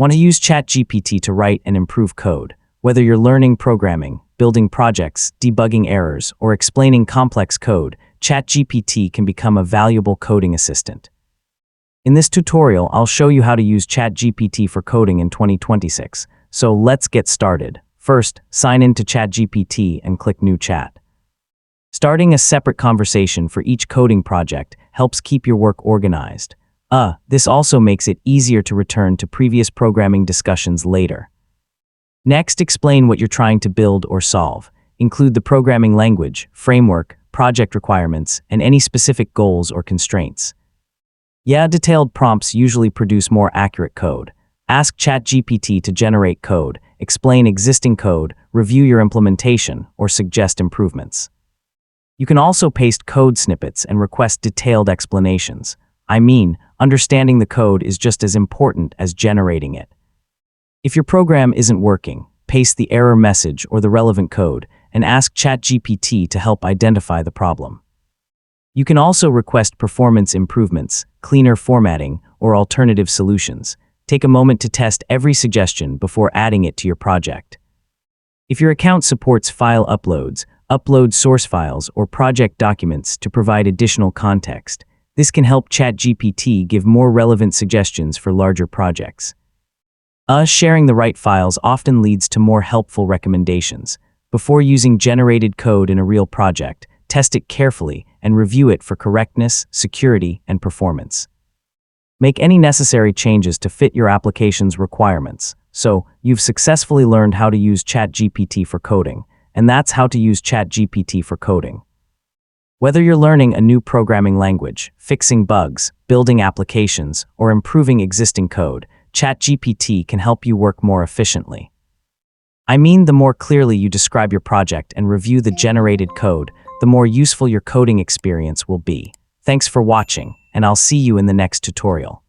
Want to use ChatGPT to write and improve code? Whether you're learning programming, building projects, debugging errors, or explaining complex code, ChatGPT can become a valuable coding assistant. In this tutorial, I'll show you how to use ChatGPT for coding in 2026. So let's get started. First, sign in to ChatGPT and click New Chat. Starting a separate conversation for each coding project helps keep your work organized. This also makes it easier to return to previous programming discussions later. Next, explain what you're trying to build or solve. Include the programming language, framework, project requirements, and any specific goals or constraints. Detailed prompts usually produce more accurate code. Ask ChatGPT to generate code, explain existing code, review your implementation, or suggest improvements. You can also paste code snippets and request detailed explanations. Understanding the code is just as important as generating it. If your program isn't working, paste the error message or the relevant code and ask ChatGPT to help identify the problem. You can also request performance improvements, cleaner formatting, or alternative solutions. Take a moment to test every suggestion before adding it to your project. If your account supports file uploads, upload source files or project documents to provide additional context. This can help ChatGPT give more relevant suggestions for larger projects. Sharing the right files often leads to more helpful recommendations. Before using generated code in a real project, test it carefully and review it for correctness, security, and performance. Make any necessary changes to fit your application's requirements. So, you've successfully learned how to use ChatGPT for coding, and that's how to use ChatGPT for coding. Whether you're learning a new programming language, fixing bugs, building applications, or improving existing code, ChatGPT can help you work more efficiently. The more clearly you describe your project and review the generated code, the more useful your coding experience will be. Thanks for watching, and I'll see you in the next tutorial.